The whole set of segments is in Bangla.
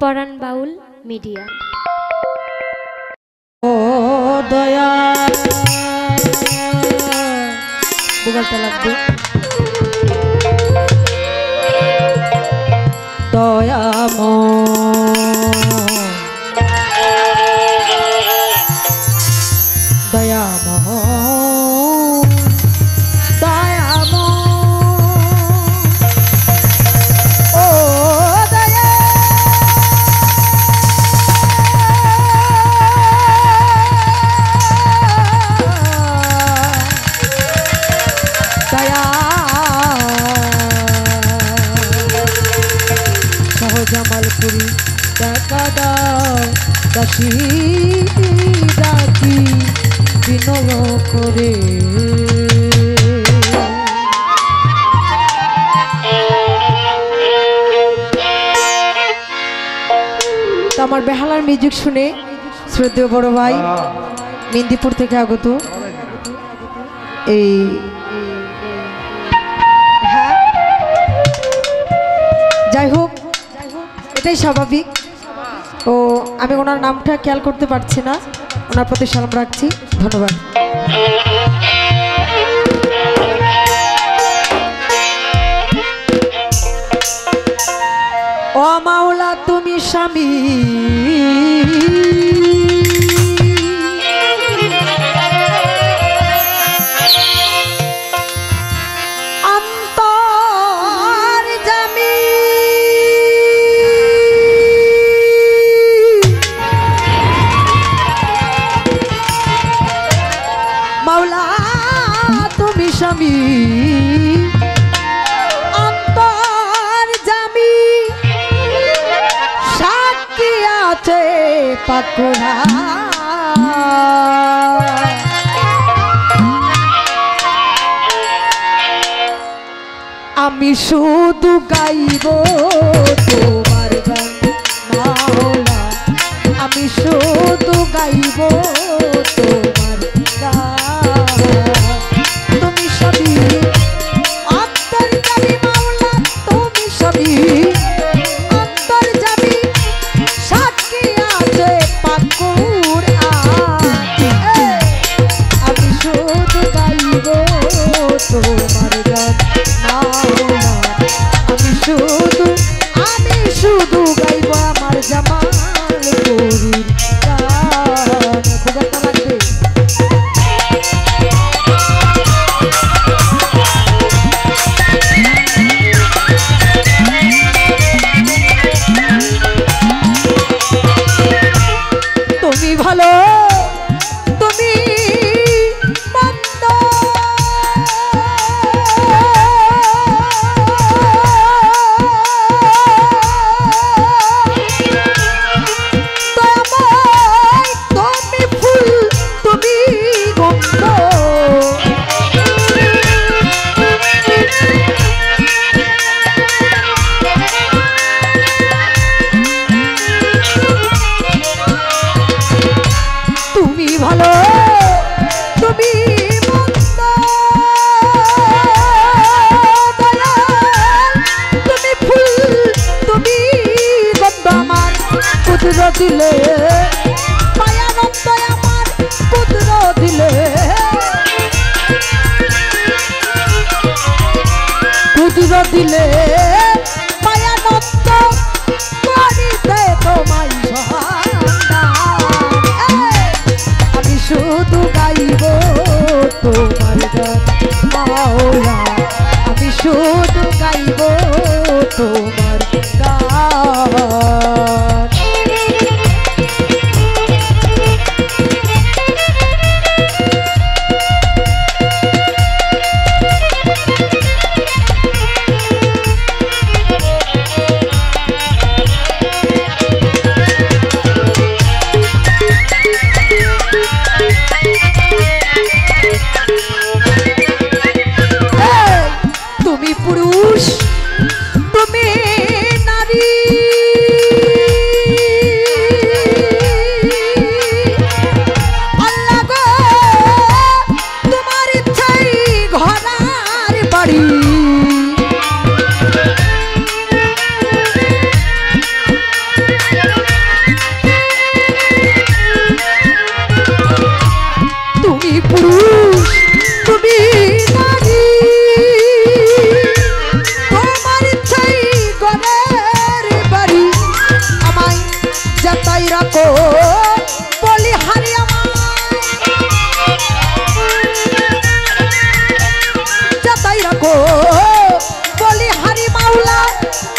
পরাণ বাউল মিডিয়া। ও দয়া বুগালটা লাগবে। জামালপুরি দেখা দাও দাসী ডাকি বিনয় করে। আমার বেহালার মিউজিক শুনে শ্রদ্ধেয় বড় ভাই মেদিনীপুর থেকে আগত এই যাই হোক এটাই স্বাভাবিক। ও আমি ওনার নামটা খেয়াল করতে পারছি না, ওনার প্রতি সালাম রাখছি, ধন্যবাদ। ও মাওলা তুমি স্বামী স্বামী অন্তর জামি সাক্ষী আছে পাকুড়া আমি শুধু গাইব তোমার গান মাওলা, আমি শুধু গাইব তোমার গান। আমি শুধু গাইব আমার জামালপুরীর গান। খুব লাগবে। তুমি ভালো তুমি ভালো তুমি মন্দ তুমি ফুল তুমি গন্ধ আমার কুদর দিলে মায়ানন্দ আমার কুদর দিলে কুদর দিলে মায়ানন্দ করিতে তোমায় শুধু গাইব তোমার গান মাওলা, আমি শুধু গাইব তোমার গান।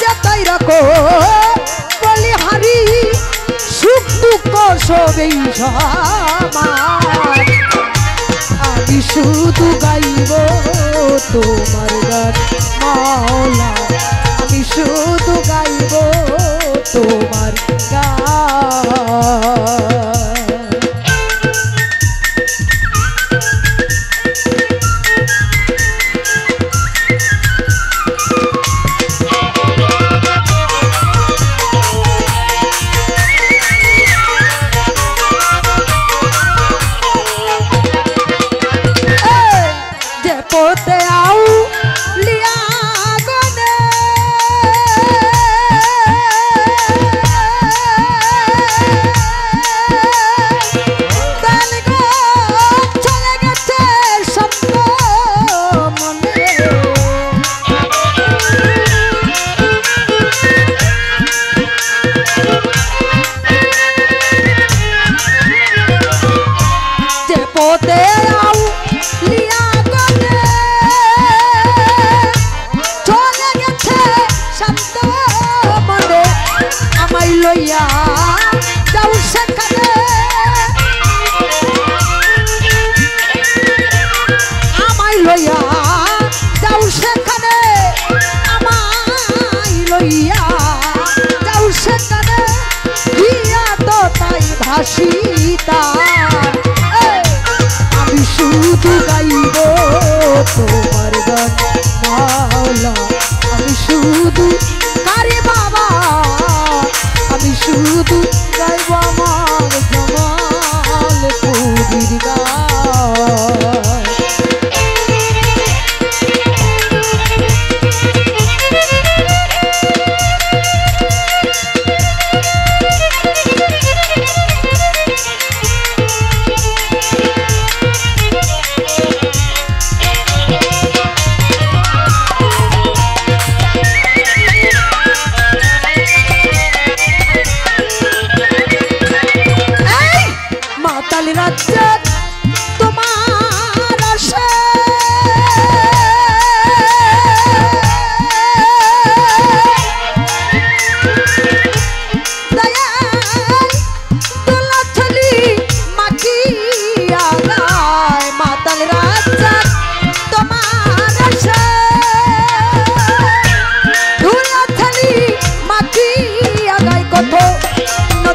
যেতাই রাখো বলিহারি সুখ দুঃখ সবেই সমান আমি শুধু গাইব তোমার গান মাওলা আমি শুধু গাইব তোমার গান পোতে আউ লিয়া গনে তালগো চলে গেছে সত্য মনে যে পোতে আউ লিয়া লইয়া যাও সেখানে আমায় লইয়া যাও সেখানে আমায় লইয়া যাও সেখানে হিয়া তো তাই ভাসিতা আমি শুধু গাইব তোমার গান মাওলা আমি শুধু কারে বাবা আমি শুধু গাইব আমার জামাল পুরীর গান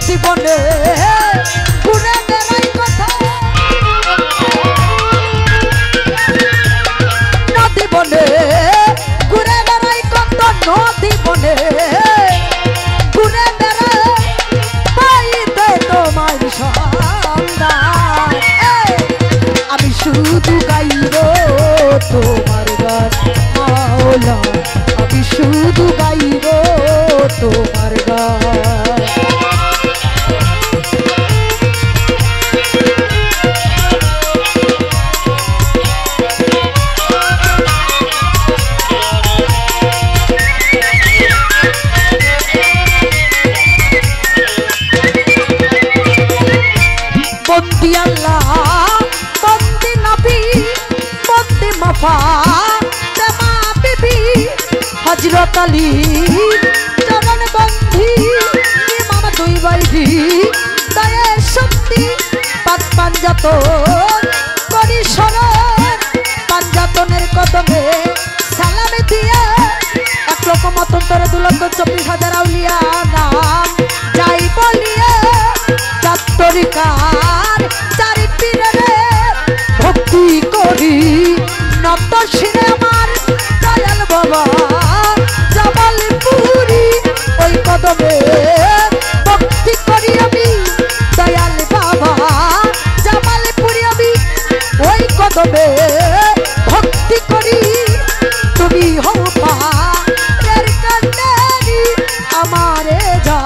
জীবনে ঘুরে বেড়াই কথা নদী বনে ঘুরে বেড়াই কত নদী বনে ঘুরে বেড়াই পাইতে তোমার সন্ধান আমি শুধু গাইব তোমার গান মাওলা আমি শুধু গাইব তোমার গান বন্দি আল্লাহ বন্দি নবী বন্দি মাফা তেমা বিবি হযরত আলী চরণ বন্ধি ইমাম দুই বাইজি দয়ে শক্তি পাত পাঞ্জাতন করি শরণ পাঞ্জাতনের কদমে সালাম দিয়ে এক লক্ষ মতন্তরে 2,24,000 আউলিয়া নাম যাই বলিয়ে তরিকার চারি পীরে ভক্তি করি নত শিরে আমার দয়াল বাবা জামালপুরি ওই কদমে ভক্তি করি আমি দয়াল বাবা জামালপুরি আমি ওই কদমে ভক্তি করি তুমি হও পারের কান্ডারি আমারে যা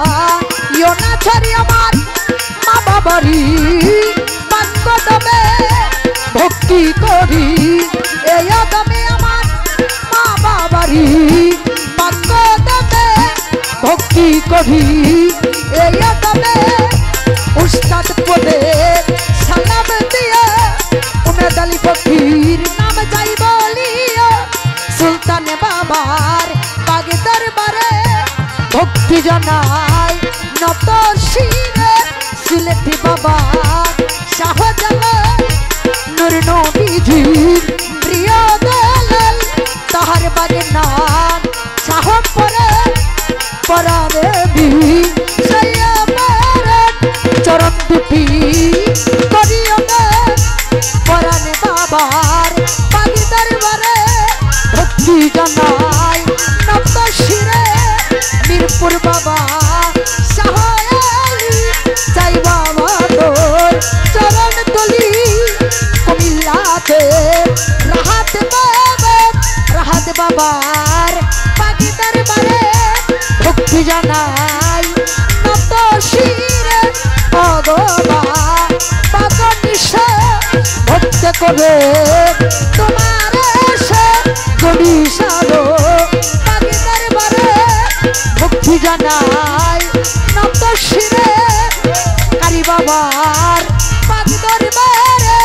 ইয়োনা ছাড়ি আমার বাবারি পাকদমে ভক্তি করি এই আদমে আমার মা বাবারি পাকদমে ভক্তি করি এই আদমে উস্তাদ পদে সালাম দিয়ে উমেদ আলী ফকির নাম যাই বলিও সুলতান বাবার বাগ দরবারে ভক্তি জানাই নত শিরে সিলেটি বাবা শাহজালাল নূর নবীজির প্রিয় দলাল তাহার বাগের নাম শাহপরে পরাদেবী চরণ দুটি করিও পরাণে বাবার পাগি দরবারে ভক্তি জানাই নব্দ শিরে মিরপুর বাবা শাহয়ালি চাই বাবা তোর চরণ তলি কুমিল্লাতে রাহাত বাবার পাগি দরবারে ভক্তি জানাই নব্দ শিরে ভগবা পাগল নিশা ভক্ত করে তোমার এসে গড়িসালো পাগি দরবারে ভক্তি জানাই নব্দ শিরে কারি বাবার পাগি দরবারে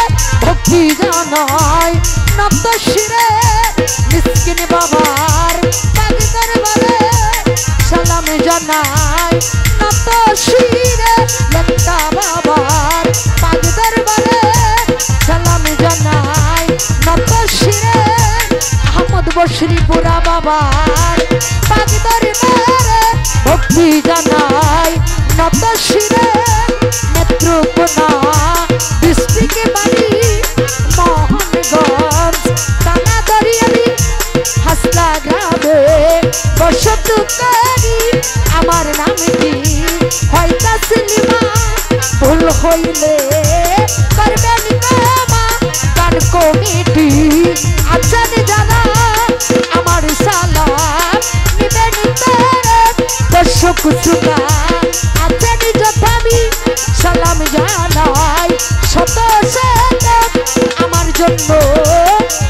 ভক্তি জানাই নব্দ শিরে মিসকিন বাবার পাগি দরবারে সালাম জানাই নব্দ শিরে লঙ্কা বাবার পাগি দরবারে সালাম জানাই নব্দ শিরে আহমদ বশরিপুরা বাবার পাগি দরবারে ভক্তি জানাই নব্দ শিরে নেত্রকোনা ডিস্ট্রিক্টে বাড়ি মোহনগঞ্জ টানা দরিয়ালি হাসলা গ্রামে বসতকারী আমার নাম কি হয় তাসলিমা ভুল হইলে করবেন ক্ষমা গান কমিটি আছেন যারা আমার সালাম নিবেন তারা দর্শক শ্রোতা আছেন যথামি সালাম জানাই শত শত আমার জন্য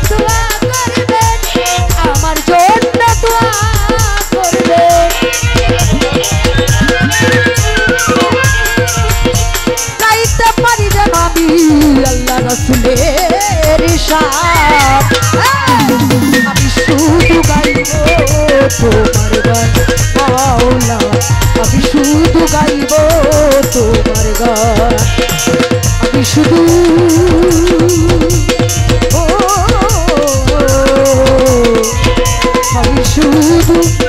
দোয়া করবেন আমার জন্য দোয়া করবেন গাইতে পারি যেন আমি আল্লাহ রাসূলের শান আমি শুধু গাইব তোমার গান মাওলা আমি শুধু গাইব তোমার গান আমি শুধু আমি শুধু